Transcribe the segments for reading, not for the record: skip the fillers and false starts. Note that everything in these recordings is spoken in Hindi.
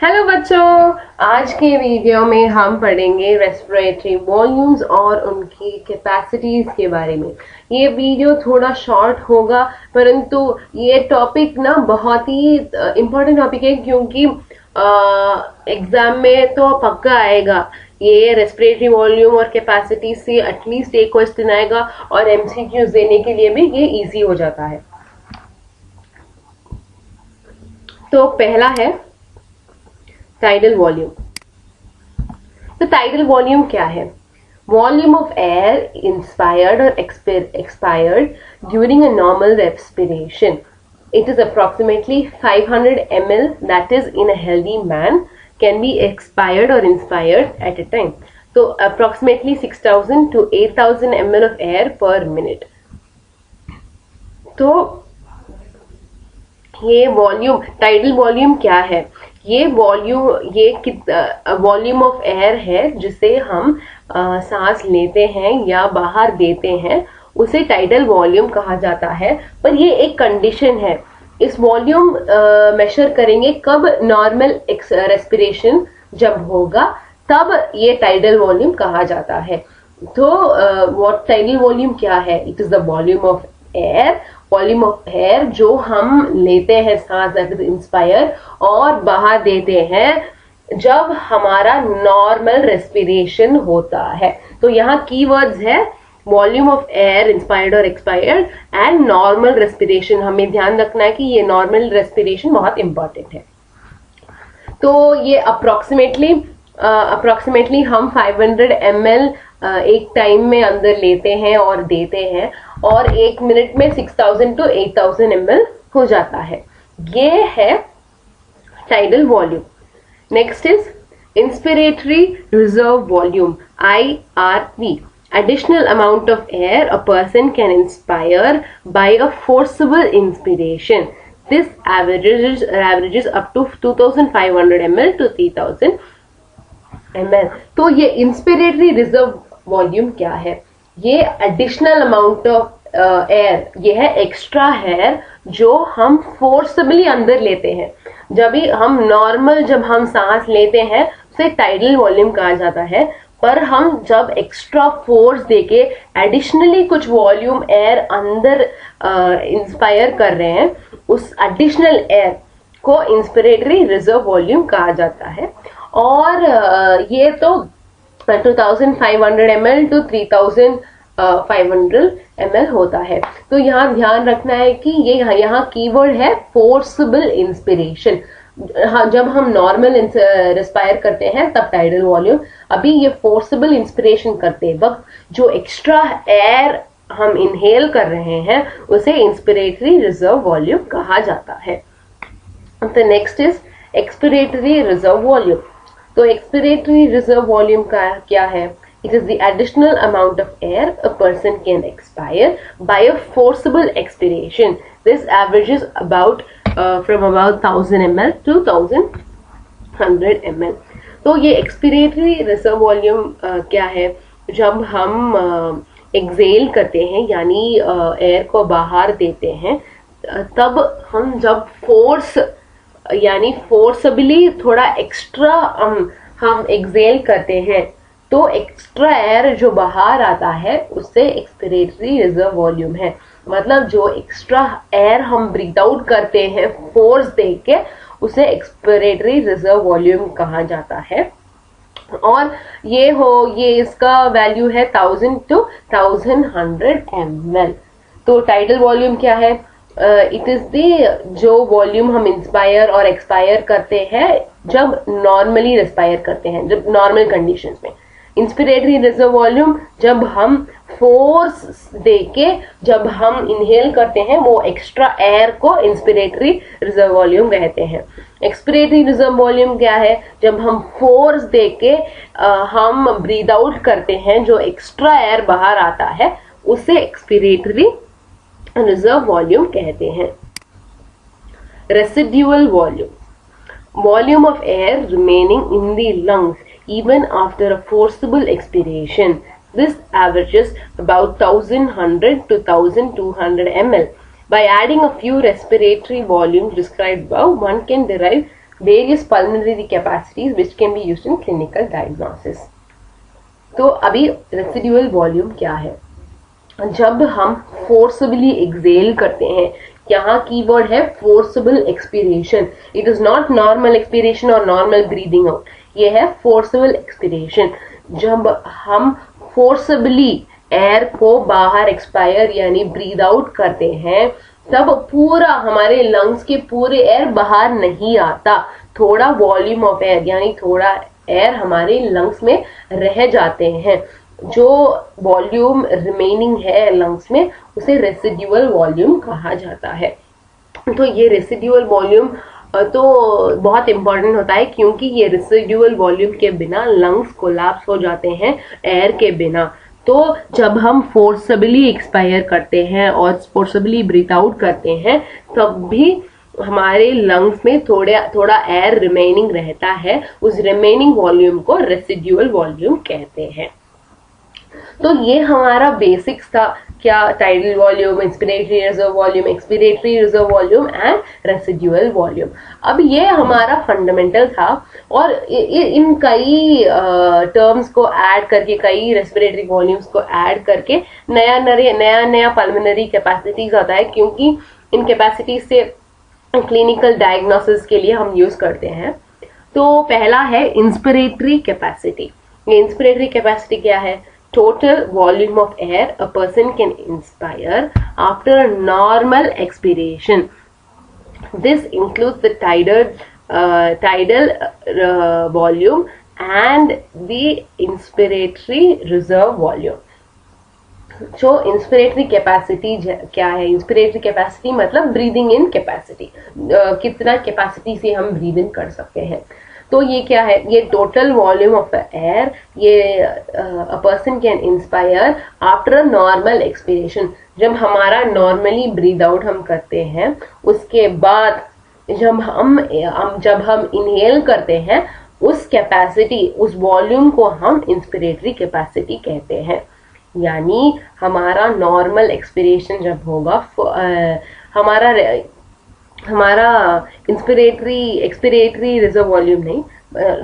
हेलो बच्चों, आज के वीडियो में हम पढ़ेंगे रेस्पिरेटरी वॉल्यूम्स और उनकी कैपेसिटीज के बारे में। ये वीडियो थोड़ा शॉर्ट होगा, परंतु ये टॉपिक ना बहुत ही इम्पोर्टेंट टॉपिक है, क्योंकि एग्जाम में तो पक्का आएगा। ये रेस्पिरेटरी वॉल्यूम और कैपेसिटी से एटलीस्ट एक क्वेश्चन आएगा, और एमसीक्यूज देने के लिए भी ये इजी हो जाता है। तो पहला है टाइडल वॉल्यूम। तो टाइडल वॉल्यूम क्या है? वॉल्यूम ऑफ एयर इंस्पायर्ड और expired during a normal respiration. It is approximately 500 ml, that is in a healthy man, can be expired or inspired at a time. So approximately 6000 to 8000 ml of air per minute. तो ये वॉल्यूम, टाइडल वॉल्यूम क्या है? ये वॉल्यूम ऑफ एयर है जिसे हम सांस लेते हैं या बाहर देते हैं, उसे टाइडल वॉल्यूम कहा जाता है। पर ये एक कंडीशन है। इस वॉल्यूम मेजर करेंगे कब? नॉर्मल रेस्पिरेशन जब होगा तब ये टाइडल वॉल्यूम कहा जाता है। तो टाइडल वॉल्यूम क्या है? It is the volume of air, volume of air जो हम लेते हैं सांस, इंस्पायर, और बाहर देते हैं जब हमारा नॉर्मल रेस्पिरेशन होता है। तो यहाँ कीवर्ड्स है वॉल्यूम ऑफ एयर इंस्पायर्ड और एक्सपायर्ड एंड नॉर्मल रेस्पिरेशन। हमें ध्यान रखना है कि ये नॉर्मल रेस्पिरेशन बहुत इंपॉर्टेंट है। तो ये अप्रोक्सीमेटली हम 500 ml एक टाइम में अंदर लेते हैं और देते हैं, और एक मिनट में 6000 to 8000 ml हो जाता है। ये है tidal volume. Next is inspiratory reserve volume, IRV. Additional amount of air a person can inspire by a forcible inspiration. This averages up to 2500 ml to 3000 ml. तो ये इंस्पिरेटरी रिजर्व वॉल्यूम क्या है? ये एडिशनल अमाउंट ऑफ एयर, ये है एक्स्ट्रा एयर जो हम फोर्सबली अंदर लेते हैं। जब हम सांस लेते हैं उसे टाइडल वॉल्यूम कहा जाता है, पर हम जब एक्स्ट्रा फोर्स देके एडिशनली कुछ वॉल्यूम एयर अंदर इंस्पायर कर रहे हैं, उस एडिशनल एयर को इंस्पिरेटरी रिजर्व वॉल्यूम कहा जाता है। और ये तो 2500 ml to 3500 ml होता है। तो यहाँ ध्यान रखना है कि ये यहाँ कीवर्ड है फोर्सिबल इंस्पिरेशन। हाँ, जब हम नॉर्मल रेस्पायर करते हैं तब टाइडल वॉल्यूम। अभी ये फोर्सिबल इंस्पिरेशन करते वक्त जो एक्स्ट्रा एयर हम इनहेल कर रहे हैं उसे इंस्पिरेटरी रिजर्व वॉल्यूम कहा जाता है। तो next is expiratory reserve volume. तो एक्सपिरेटरी रिजर्व वॉल्यूम का क्या है? It is the additional amount of air a person can expire by a forcible expiration. This averages from about 1000 ml to 1100 ml. तो ये एक्सपिरेटरी रिजर्व वॉल्यूम क्या है? जब हम एक्सेल करते हैं यानी एयर को बाहर देते हैं, तब हम जब फोर्सबली थोड़ा एक्स्ट्रा हम एक्सेल करते हैं, तो एक्स्ट्रा एयर जो बाहर आता है उससे एक्सपिरेटरी रिजर्व वॉल्यूम है। मतलब जो एक्स्ट्रा एयर हम ब्रीथ आउट करते हैं फोर्स देके, उसे एक्सपिरेटरी रिजर्व वॉल्यूम कहा जाता है। और ये इसका वैल्यू है 1000 to 1100 ml। तो टाइडल वॉल्यूम क्या है? इट इज जो वॉल्यूम हम इंस्पायर और एक्सपायर करते हैं जब नॉर्मली रेस्पायर करते हैं, जब नॉर्मल कंडीशंस में। इंस्पिरेटरी रिजर्व वॉल्यूम जब हम फोर्स देके जब हम इनहेल करते हैं, वो एक्स्ट्रा एयर को इंस्पिरेटरी रिजर्व वॉल्यूम कहते हैं। एक्सपिरेटरी रिजर्व वॉल्यूम क्या है? जब हम फोर्स देके हम ब्रीथ आउट करते हैं, जो एक्स्ट्रा एयर बाहर आता है उसे एक्सपिरेटरी रिजर्व वॉल्यूम कहते हैं। Residual volume, volume of air remaining in the lungs even after a forcible expiration. This averages about 1100 to 1200 ml. By adding a few respiratory volumes described above, one can derive various pulmonary capacities which can be used in clinical diagnosis. तो अभी रेसिडुअल वॉल्यूम क्या है? जब हम फोर्सबली एक्सेल करते हैं, यहाँ कीवर्ड है forcible expiration. It is not normal expiration और नॉर्मल ब्रीदिंग आउट, ये है फोर्सेबल एक्सपीरेशन. जब हम फोर्सबली एयर को बाहर एक्सपायर यानी ब्रीद आउट करते हैं, तब पूरा हमारे लंग्स के पूरे एयर बाहर नहीं आता, थोड़ा वॉल्यूम ऑफ एयर यानी थोड़ा एयर हमारे लंग्स में रह जाते हैं. जो वॉल्यूम रिमेनिंग है लंग्स में उसे रेसिड्यूअल वॉल्यूम कहा जाता है. तो ये रेसिड्यूअल वॉल्यूम तो बहुत इंपॉर्टेंट होता है, क्योंकि ये रेसिड्यूअल वॉल्यूम के बिना लंग्स कोलैप्स हो जाते हैं एयर के बिना. तो जब हम फोर्सबली एक्सपायर करते हैं और फोर्सबली ब्रीथ आउट करते हैं, तब भी हमारे लंग्स में थोड़ा एयर रिमेनिंग रहता है. उस रिमेनिंग वॉल्यूम को रेसिड्यूअल वॉल्यूम कहते हैं. तो ये हमारा बेसिक्स था, क्या tidal volume, inspiratory reserve volume, expiratory reserve volume and residual volume. अब ये हमारा फंडामेंटल था, और इन कई टर्म्स को ऐड करके, कई रेस्पिरेटरी वॉल्यूम्स को ऐड करके नया पल्मोनरी कैपेसिटीज आता है, क्योंकि इन कैपेसिटीज से क्लिनिकल डायग्नोसिस के लिए हम यूज करते हैं. तो पहला है इंस्पिरेटरी कैपेसिटी. ये इंस्पिरेटरी कैपेसिटी क्या है? Total volume of air a person can inspire after a normal expiration. This includes the tidal volume and the inspiratory reserve volume. जो इंस्पिरेटरी कैपेसिटी क्या है? इंस्पिरेटरी कैपेसिटी मतलब ब्रीदिंग इन कैपेसिटी, कितना कैपेसिटी से हम ब्रीद इन कर सकते हैं. तो ये क्या है? ये टोटल वॉल्यूम ऑफ एयर, ये अ person can inspire after a normal expiration. जब हमारा नॉर्मली ब्रीद आउट हम करते हैं, उसके बाद जब हम इनहेल करते हैं, उस कैपेसिटी, उस वॉल्यूम को हम इंस्पिरेटरी कैपेसिटी कहते हैं. यानी हमारा नॉर्मल एक्सपिरेशन जब होगा, हमारा एक्सपिरेटरी रिजर्व वॉल्यूम नहीं,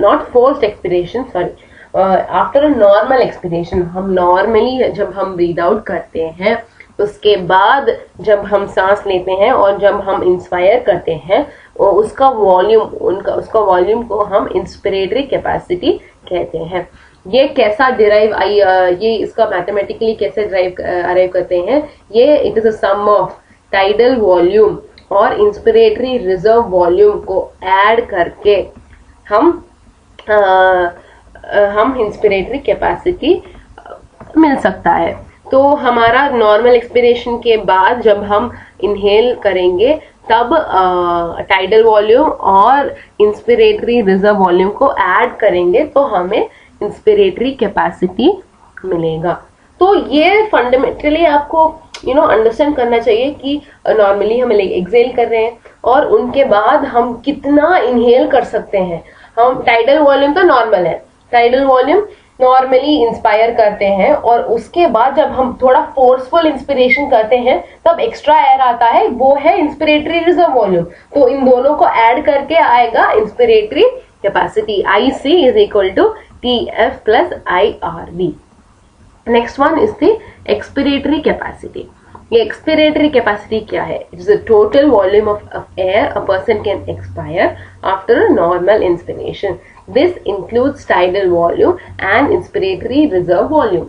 not forced expiration, sorry, after a normal expiration, हम नॉर्मली जब हम ब्रीद आउट करते हैं, उसके बाद जब हम सांस लेते हैं और जब हम इंस्पायर करते हैं, उसका वॉल्यूम को हम इंस्पिरेटरी कैपेसिटी कहते हैं. ये कैसा डिराइव ये इसका मैथमेटिकली कैसे अराइव करते हैं? ये it is a sum of tidal volume और इंस्पिरेटरी रिजर्व वॉल्यूम को ऐड करके हम इंस्पिरेटरी कैपेसिटी मिल सकता है. तो हमारा नॉर्मल एक्सपिरेशन के बाद जब हम इनहेल करेंगे, तब टाइडल वॉल्यूम और इंस्पिरेटरी रिजर्व वॉल्यूम को ऐड करेंगे, तो हमें इंस्पिरेटरी कैपेसिटी मिलेगा. तो ये फंडामेंटली आपको अंडरस्टैंड करना चाहिए कि नॉर्मली हम एक्सेल कर रहे हैं और उनके बाद हम कितना इनहेल कर सकते हैं. हम टाइडल वॉल्यूम तो नॉर्मल है, टाइडल वॉल्यूम नॉर्मली इंस्पायर करते हैं, और उसके बाद जब हम थोड़ा फोर्सफुल इंस्पिरेशन करते हैं, तब एक्स्ट्रा एयर आता है, वो है इंस्पिरेटरी रिजर्व वॉल्यूम. तो इन दोनों को ऐड करके आएगा inspiratory capacity. IC is equal to TF plus IRV. Next one is the expiratory capacity. ये एक्सपिरेटरी कैपेसिटी क्या है? It is the total volume of air a person can expire after a normal inspiration. This includes tidal volume and inspiratory reserve volume.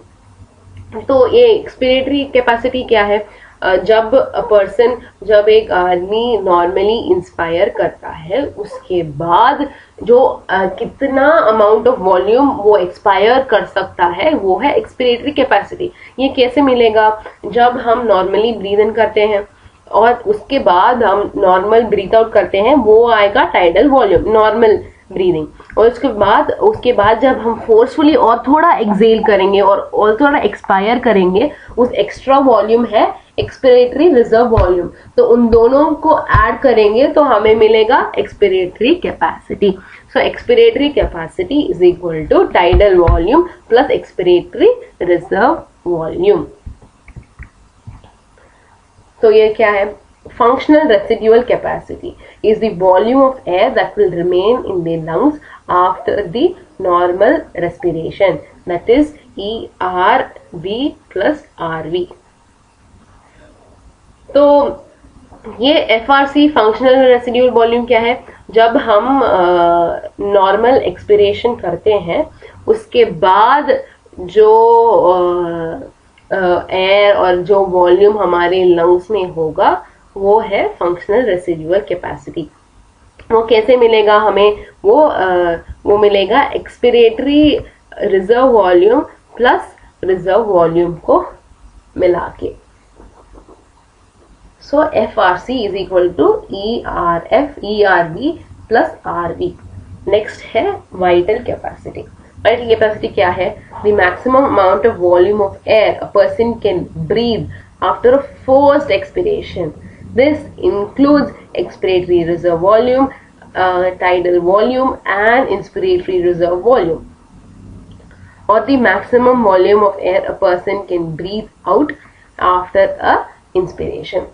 तो ये एक्सपिरेटरी कैपेसिटी क्या है? जब एक आदमी नॉर्मली इंस्पायर करता है, उसके बाद जो कितना अमाउंट ऑफ वॉल्यूम वो एक्सपायर कर सकता है, वो है एक्सपिरेटरी कैपेसिटी. ये कैसे मिलेगा? जब हम नॉर्मली ब्रीद इन करते हैं और उसके बाद हम नॉर्मल ब्रीथ आउट करते हैं, वो आएगा टाइडल वॉल्यूम, नॉर्मल ब्रीदिंग. और उसके बाद जब हम फोर्सफुली और थोड़ा एक्सेल करेंगे और थोड़ा एक्सपायर करेंगे, उस एक्स्ट्रा वॉल्यूम है एक्सपिरेटरी रिजर्व वॉल्यूम. तो उन दोनों को ऐड करेंगे तो हमें मिलेगा expiratory capacity. So expiratory capacity is equal to tidal volume plus expiratory reserve volume. तो ये क्या है? functional residual capacity is the volume of air that will remain in the lungs after the normal respiration, that is ERV plus RV. तो ये FRC फंक्शनल रेसिड्यूल वॉल्यूम क्या है? जब हम नॉर्मल एक्सपिरेशन करते हैं उसके बाद जो एयर और जो वॉल्यूम हमारे लंग्स में होगा वो है फंक्शनल रेसिड्यूअल कैपेसिटी। वो कैसे मिलेगा हमें? वो मिलेगा expiratory reserve volume plus reserve volume को मिला के। So FRC is equal to ERV plus RV। Next है वाइटल कैपेसिटी। वाइटल कैपेसिटी क्या है? The maximum amount of volume of air a person can breathe after a forced expiration. This includes expiratory reserve volume, tidal volume and inspiratory reserve volume, or the maximum volume of air a person can breathe out after a inspiration.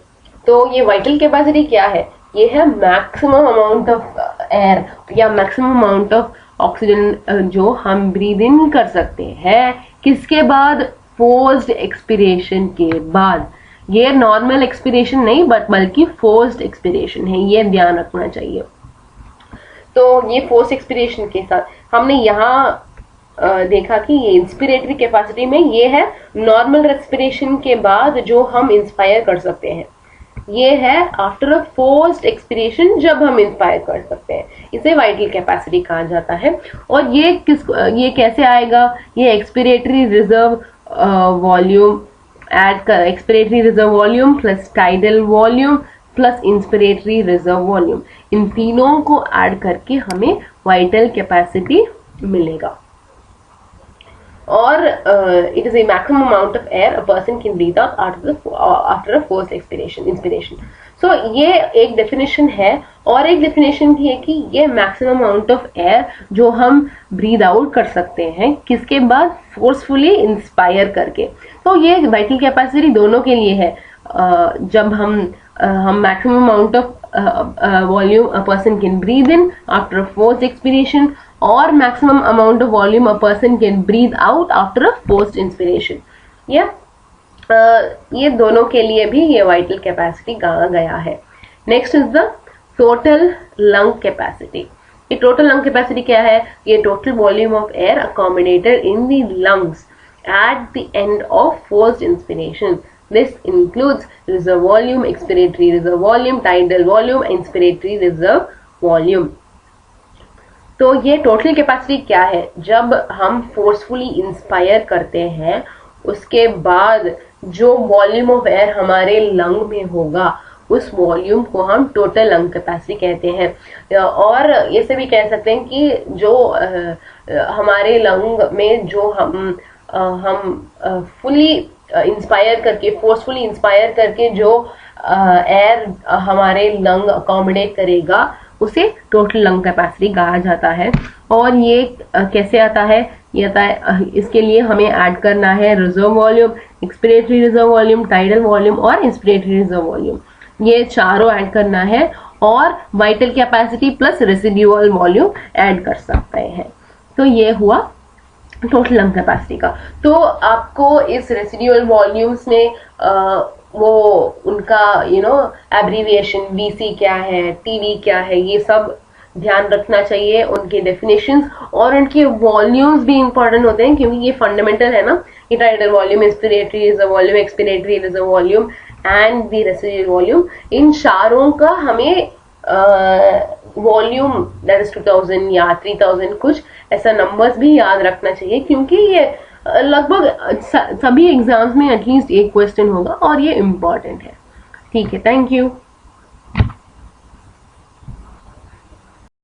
तो ये vital capacity क्या है? ये है maximum amount of air या maximum amount of oxygen जो हम breathe in कर सकते हैं किसके बाद? forced expiration के बाद। ये नॉर्मल एक्सपिरेशन नहीं बल्कि फोर्स्ड एक्सपिरेशन है, ये ध्यान रखना चाहिए। तो ये फोर्स्ड एक्सपिरेशन के साथ हमने यहाँ देखा कि ये इंस्पिरेटरी कैपेसिटी में ये है नॉर्मल रेस्पिरेशन के बाद जो हम इंस्पायर कर सकते हैं, ये है आफ्टर अ फोर्स्ड एक्सपिरेशन जब हम इंस्पायर कर सकते हैं, इसे वाइटल कैपेसिटी कहा जाता है। और ये कैसे आएगा? ये एक्सपिरेटरी रिजर्व वॉल्यूम ऐड कर, expiratory reserve volume plus tidal volume plus inspiratory reserve volume, इन तीनों को ऐड करके हमें वाइटल कैपेसिटी मिलेगा। और it is a maximum amount of air a person can breathe out after a forced inspiration. So ये एक डेफिनेशन है। और एक डेफिनेशन भी है कि ये मैक्सिमम अमाउंट ऑफ एयर जो हम ब्रीथ आउट कर सकते हैं किसके बाद? फोर्सफुली इंस्पायर करके। तो ये वाइटल कैपेसिटी दोनों के लिए है। जब हम maximum amount of volume a person can breathe in after a forced expiration और maximum amount of volume a person can breathe out after a forced inspiration. ये दोनों के लिए भी ये वाइटल कैपेसिटी कहा गया है। Next is the total lung capacity. ये टोटल लंग कैपेसिटी क्या है? ये total volume of air accommodated in the lungs at the end of forced inspiration. This includes reserve volume, expiratory reserve volume, tidal volume, inspiratory reserve volume. तो ये टोटल कैपेसिटी क्या है? जब हम फोर्सफुली इंस्पायर करते हैं उसके बाद जो वॉल्यूम ऑफ एयर हमारे लंग में होगा उस वॉल्यूम को हम टोटल लंग कैपेसिटी कहते हैं। और ऐसे भी कह सकते हैं कि जो हमारे लंग में जो हम फुली इंस्पायर करके, फोर्सफुली इंस्पायर करके जो एयर हमारे लंग अकोमोडेट करेगा उसे टोटल लंग कैपेसिटी कहा जाता है। और ये कैसे आता है? ये आता है, इसके लिए हमें ऐड करना है reserve volume, expiratory reserve volume, tidal volume और इंस्पिरेटरी रिजर्व वॉल्यूम, ये चारों ऐड करना है और vital capacity plus residual volume add कर सकते हैं। तो ये हुआ टोटल लंग कैपेसिटी का। तो आपको इस रेसिड्यूअल वॉल्यूम्स में वो उनका एब्रीविएशन VC क्या है, TV क्या है, ये सब ध्यान रखना चाहिए। उनके डेफिनेशंस और उनके वॉल्यूम्स भी इंपॉर्टेंट होते हैं क्योंकि ये फंडामेंटल है ना। ये tidal volume, inspiratory reserve volume, expiratory reserve volume and the residual volume, इन चारों का हमें वॉल्यूम दैट इज 2000 या 3000 कुछ ऐसा नंबर्स भी याद रखना चाहिए क्योंकि ये लगभग सभी एग्जाम्स में एटलीस्ट एक क्वेश्चन होगा और ये इम्पॉर्टेंट है। ठीक है, थैंक यू।